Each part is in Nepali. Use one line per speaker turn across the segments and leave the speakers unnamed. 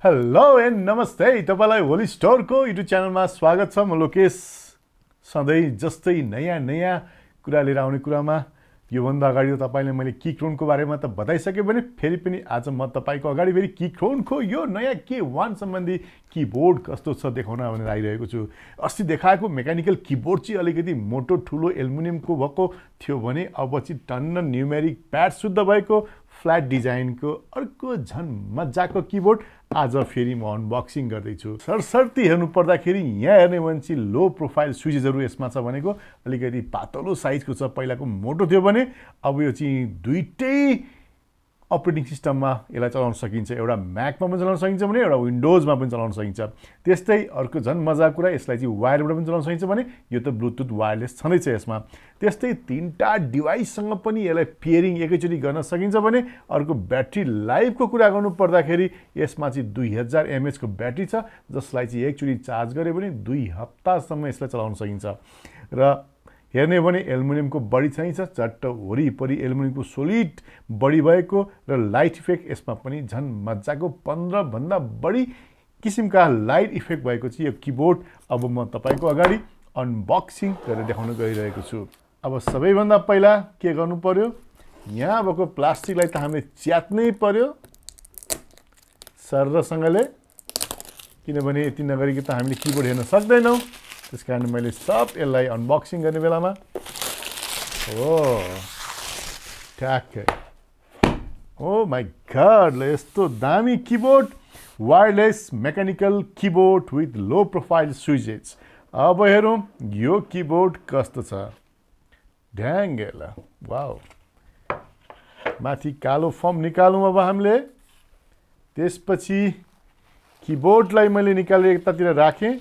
हेलो एन्ड नमस्ते तपाईलाई होली स्टोरको युट्युब च्यानलमा स्वागत छ। म लोकेश सधैँ जस्तै नयाँ कुरा लिएर आउने कुरामा योभन्दा अगाडि तपाईले मैले किकरोनको बारेमा त बताइसके भने फेरि पनि आज म तपाईको अगाडि फेरि किकरोनको यो नयाँ K1 सम्बन्धी किबोर्ड कस्तो छ देखाउन भनेर आइरहेको छु। अस्ति देखाएको मेकानिकल किबोर्ड चाहिँ अलिकति मोटो ठुलो एल्युमिनियमको भएको थियो भने अब चाहिँ टन्न न्युमेरिक प्याड शुद्ध भएको फ्ल्याट डिजाइनको अर्को झन मजाको किबोर्ड आज फेरि म अनबक्सिङ गर्दैछु। सरसर्ती हेर्नु पर्दाखेरि यहाँ हेर्ने भने चाहिँ लो प्रोफाइल स्विचेसहरू यसमा छ भनेको अलिकति पातलो साइजको छ। पहिलाको मोटो थियो भने अब यो चाहिँ दुईटै अपरेटिङ सिस्टममा यसलाई चलाउन सकिन्छ। एउटा म्याकमा पनि चलाउन सकिन्छ भने एउटा विन्डोजमा पनि चलाउन सकिन्छ। त्यस्तै अर्को झन् मजाको कुरा यसलाई चाहिँ वायरबाट पनि चलाउन सकिन्छ भने यो त ब्लुटुथ वायरलेस छँदैछ यसमा। त्यस्तै तीनटा डिभाइससँग पनि यसलाई पेयरिङ एकैचोटि गर्न सकिन्छ भने अर्को ब्याट्री लाइफको कुरा गर्नु पर्दाखेरि यसमा चाहिँ 2000 mAh को ब्याट्री छ जसलाई चाहिँ एकचोटि चार्ज गरे भने 2 हप्तासम्म यसलाई चलाउन सकिन्छ। र हेर्ने भने एल्युमिनियमको बडी चाहिन्छ, चट्ट वरिपरि एल्युमिनियमको सोलिड बडी भएको र लाइट इफेक्ट यसमा पनि झन् मजाको 15 भन्दा बढी किसिमका लाइट इफेक्ट भएको चाहिँ यो किबोर्ड अब म तपाईको अगाडि अनबक्सिङ गरेर देखाउन गइरहेको छु। अब सबैभन्दा पहिला के गर्नु पर्यो, यहाँ भएको प्लास्टिकलाई त हामीले च्यात्नै पर्यो सरसँगले, किनभने यति नगरी त हामीले किबोर्ड हेर्न सक्दैनौँ। त्यसकारण मैले सब यसलाई अनबक्सिङ गर्ने बेलामा ठ्याक्कै माई गॉड ल यस्तो दामी keyboard, wireless mechanical keyboard with low profile switches. अब हेरौँ यो किबोर्ड कस्तो छ। ढ्याङ्गेला वाउ, माथि कालो फर्म निकालौँ अब हामीले। त्यसपछि किबोर्डलाई मैले निकालेर यतातिर राखेँ,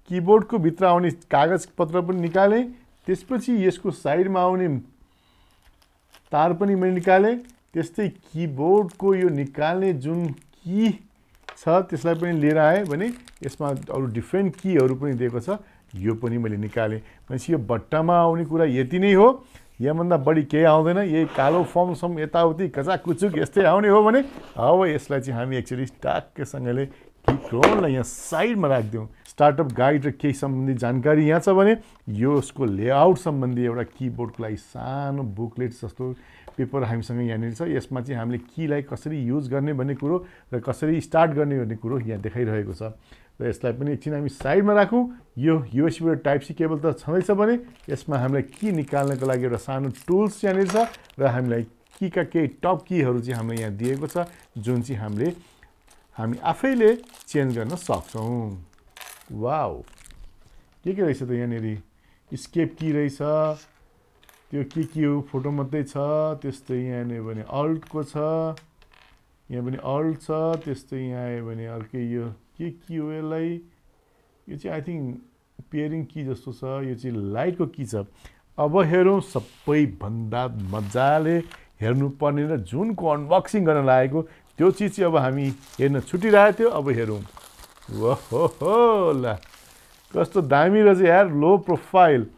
किबोर्डको भित्र आउने कागज पत्र पनि निकालेँ। त्यसपछि यसको साइडमा आउने तार पनि मैले निकालेँ। त्यस्तै किबोर्डको यो निकाल्ने जुन की छ त्यसलाई पनि लिएर आएँ भने यसमा अरू डिफ्रेन्ट कीहरू पनि दिएको छ, यो पनि मैले निकालेँ। भनेपछि यो बट्टामा आउने कुरा यति नै हो, यहाँभन्दा बढी केही आउँदैन। यही कालो फर्मसम्म यताउति कचाकुचुक यस्तै आउने हो भने अब यसलाई चाहिँ हामी एक्चुअली टाक्कैसँगले किकरोनलाई यहाँ साइडमा राखिदिउँ। स्टार्टअप गाइड र केही सम्बन्धी जानकारी यहाँ छ भने यसको लेआउट सम्बन्धी एउटा किबोर्डको लागि सानो बुकलेट जस्तो पेपर हामीसँग यहाँनिर छ। यसमा चाहिँ हामीले कीलाई कसरी युज गर्ने भन्ने कुरो र कसरी स्टार्ट गर्ने भन्ने कुरो यहाँ देखाइरहेको छ। र यसलाई पनि एकछिन हामी साइडमा राखौँ। यो USB टाइप सी केबल त छँदैछ भने यसमा हामीलाई की निकाल्नको लागि एउटा सानो टुल्स यहाँनिर छ र हामीलाई कीका केही टप कीहरू चाहिँ हामीलाई यहाँ दिएको छ जुन चाहिँ हामी आफैले चेन्ज गर्न सक्छौँ। वाउ, के रहेछ त यहाँनिर स्केप की रहेछ, त्यो के हो फोटो मात्रै छ। त्यस्तै यहाँनिर भने अल्टको छ, यहाँ पनि अल्ट छ। त्यस्तै यहाँ आयो भने अर्कै यो के हो यसलाई, यो चाहिँ आई थिङ्क पेयरिङ की जस्तो छ। यो चाहिँ लाइटको की छ। अब हेरौँ सबैभन्दा मजाले हेर्नुपर्ने र जुनको अनबक्सिङ गर्न लागेको त्यो चिज चाहिँ अब हामी हेर्न छुटिरहेको थियो। अब हेरौँ, ओहो ल कस्तो दामी रहेछ यार, लो प्रोफाइल,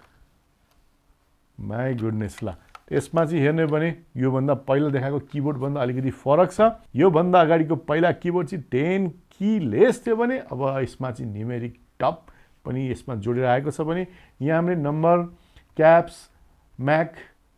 माई गुडनेस। ल यसमा चाहिँ हेर्ने भने योभन्दा पहिला देखाएको किबोर्डभन्दा अलिकति फरक छ। योभन्दा अगाडिको पहिला किबोर्ड चाहिँ 10 कीलेस थियो भने अब यसमा चाहिँ न्युमेरिक टप पनि यसमा जोडेर आएको छ भने यहाँ हामीले नम्बर, क्याप्स, म्याक,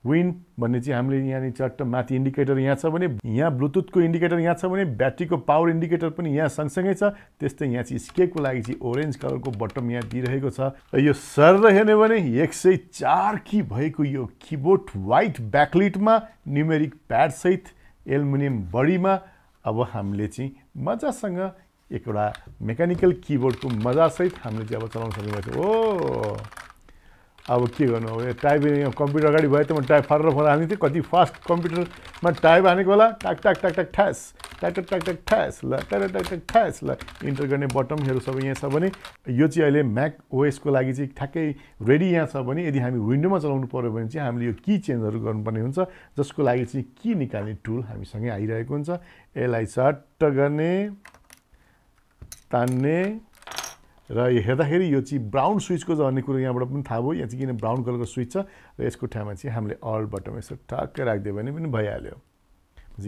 विन भन्ने चाहिँ हामीले यहाँनिर चट्ट माथि इन्डिकेटर यहाँ छ भने यहाँ ब्लुटुथको इन्डिकेटर यहाँ छ भने ब्याट्रीको पावर इन्डिकेटर पनि यहाँ सँगसँगै छ। त्यस्तै यहाँ चाहिँ स्केपको लागि चाहिँ ओरेन्ज कलरको बटम यहाँ दिइरहेको छ। र यो सर हेर्ने भने 104 की भएको यो किबोर्ड वाइट ब्याकलिटमा न्युमेरिक प्याडसहित एल्युमिनियम बडीमा अब हामीले चाहिँ मजासँग एउटा मेकानिकल किबोर्डको मजासहित हामीले चाहिँ अब चलाउन सक्नुभएको छ। अब के गर्नु, अब टाइप कम्प्युटर अगाडि भयो त म टाइप फर हाल्ने थिएँ। कति फास्ट कम्प्युटरमा टाइप हानेको होला, टाक टाक टाक टाक ठ्यास, टाक टाक टाक टाक ठ्यास, ल टाक टाक टाक ठ्यास। ल इन्टर गर्ने बटमहरू सबै यहाँ छ भने यो चाहिँ अहिले म्याक ओएसको लागि चाहिँ ठ्याक्कै रेडी यहाँ छ भने यदि हामी विन्डोमा चलाउनु पऱ्यो भने चाहिँ हामीले यो की चेन्जहरू गर्नुपर्ने हुन्छ जसको लागि चाहिँ की निकाल्ने टुल हामीसँगै आइरहेको हुन्छ। यसलाई चट्ट गर्ने, तान्ने र यो हेर्दाखेरि यो चाहिँ ब्राउन स्विचको छ भन्ने कुरो यहाँबाट पनि थाहा भयो। यहाँ चाहिँ किन ब्राउन कलरको स्विच छ र यसको ठाउँमा चाहिँ हामीले अल्ट बटन यसो ठ्याक्कै राखिदियो भने पनि भइहाल्यो।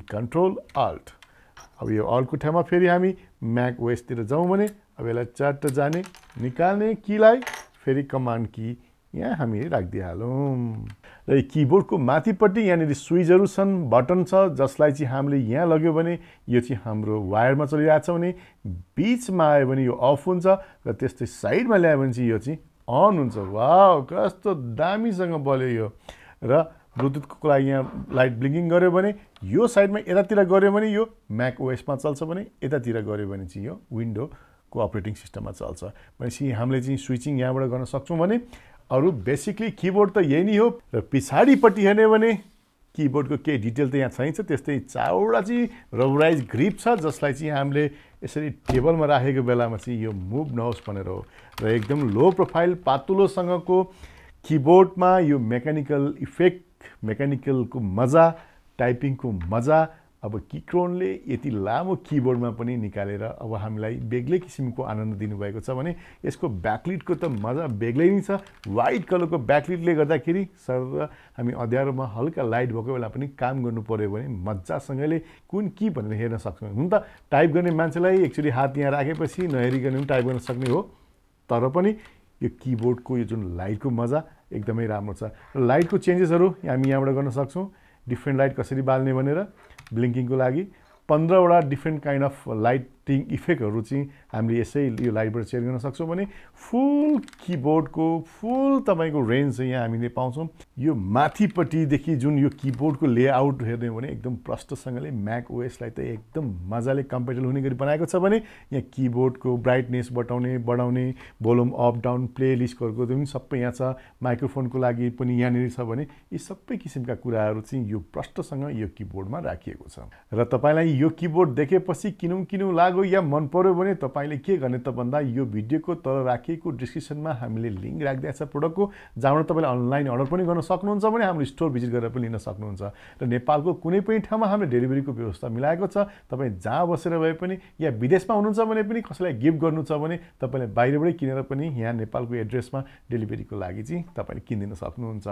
कन्ट्रोल अल्ट अब यो अलको ठाउँमा फेरि हामी म्याक ओएसतिर जाउँ भने अब यसलाई च्याट्ट जाने निकाल्ने कीलाई फेरि कमान्ड की यहाँ हामी राखिदिइहालौँ र यो किबोर्डको माथिपट्टि यहाँनिर स्विचहरू छन् बटन छ जसलाई चाहिँ हामीले यहाँ लग्यो भने यो चाहिँ हाम्रो वायरमा चलिरहेको छ भने बिचमा आयो भने यो अफ हुन्छ र त्यस्तै साइडमा ल्यायो भने चाहिँ यो चाहिँ अन हुन्छ वाउ कस्तो दामीसँग बल्यो यो र ब्लुटुथको लागि यहाँ लाइट ब्लिङ्किङ गऱ्यो भने यो साइडमा यतातिर गऱ्यो भने यो म्याक ओएसमा चल्छ भने यतातिर गऱ्यो भने चाहिँ यो विन्डोको अपरेटिङ सिस्टममा चल्छ भनेपछि हामीले चाहिँ स्विचिङ यहाँबाट गर्न सक्छौँ भने अरू बेसिकली किबोर्ड त यही नै हो र पछाडिपट्टि हेर्ने भने किबोर्डको केही डिटेल त यहाँ चाहिन्छ त्यस्तै चारवटा चाहिँ रबराइज ग्रिप छ जसलाई चाहिँ हामीले यसरी टेबलमा राखेको बेलामा चाहिँ यो मुभ नहोस् भनेर हो र एकदम लो प्रोफाइल पातुलोसँगको किबोर्डमा यो मेकानिकल इफेक्ट मेकानिकलको मजा टाइपिङको मजा अब किक्रोनले यति लामो किबोर्डमा पनि निकालेर अब हामीलाई बेग्लै किसिमको आनन्द दिनुभएको छ भने यसको ब्याकलिटको त मजा बेग्लै नै छ वाइट कलरको ब्याकलिटले गर्दाखेरि सर हामी अँध्यारोमा हल्का लाइट भएको बेला पनि काम गर्नु पर्यो भने मजासँगले कुन की भनेर हेर्न सक्छौँ हुन त टाइप गर्ने मान्छेलाई एक्चुअली हात यहाँ राखेपछि नहेरिकन पनि टाइप गर्न सक्ने हो तर पनि यो किबोर्डको यो जुन लाइटको मजा एकदमै राम्रो छ र लाइटको चेन्जेसहरू हामी यहाँबाट गर्न सक्छौँ डिफ्रेन्ट लाइट कसरी बाल्ने भनेर ब्लिङ्किङको लागि 15वटा डिफ्रेन्ट काइन्ड अफ लाइटिङ इफेक्टहरू चाहिँ हामीले यसै यो लाइटबाट चेन्ज गर्न सक्छौँ भने फुल किबोर्डको फुल तपाईँको रेन्ज चाहिँ यहाँ हामीले पाउँछौँ यो माथिपट्टिदेखि जुन यो किबोर्डको लेआउट हेर्ने हो भने एकदम प्रष्टसँगले म्याक ओएसलाई त एकदम मजाले कम्पेटेबल हुने गरी बनाएको छ भने यहाँ किबोर्डको ब्राइटनेस बढाउने भोल्युम अप डाउन प्लेलिस्टहरूको पनि सबै यहाँ छ माइक्रोफोनको लागि पनि यहाँनिर छ भने यी सबै किसिमका कुराहरू चाहिँ यो प्रष्टसँग यो किबोर्डमा राखिएको छ र तपाईँलाई यो किबोर्ड देखेपछि किनौँ लाग्यो या मन पर्यो भने तपाईँले के गर्ने त भन्दा यो भिडियोको तल राखिएको डिस्क्रिप्सनमा हामीले लिङ्क राखिदिएको छ प्रोडक्टको जहाँबाट तपाईँले अनलाइन अर्डर पनि गर्न सक्नुहुन्छ भने हाम्रो स्टोर भिजिट गरेर पनि लिन सक्नुहुन्छ र नेपालको कुनै पनि ठाउँमा हामीले डेलिभरीको व्यवस्था मिलाएको छ तपाईँ जहाँ बसेर भए पनि या विदेशमा हुनुहुन्छ भने पनि कसैलाई गिफ्ट गर्नु छ भने तपाईँले बाहिरबाटै किनेर पनि यहाँ नेपालको एड्रेसमा डेलिभरीको लागि चाहिँ तपाईँले किनिदिन सक्नुहुन्छ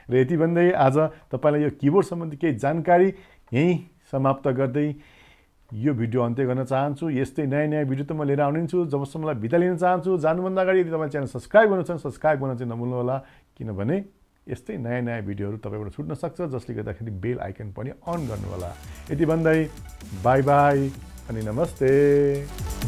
र यति भन्दै आज तपाईँलाई यो किबोर्ड सम्बन्धी केही जानकारी यहीँ समाप्त गर्दै यो भिडियो अन्त्य गर्न चाहन्छु यस्तै नयाँ भिडियो त म लिएर आउने छु जबसम्मलाई बिदा लिन चाहन्छु जानुभन्दा अगाडि यदि तपाईँले च्यानल सब्सक्राइब गर्नु छ सब्सक्राइब गर्न चाहिँ नभुल्नु होला किनभने यस्तै नयाँ भिडियोहरू तपाईँबाट छुट्न सक्छ जसले गर्दाखेरि बेल आइकन पनि अन गर्नु होला यति भन्दै बाई बाई अनि नमस्ते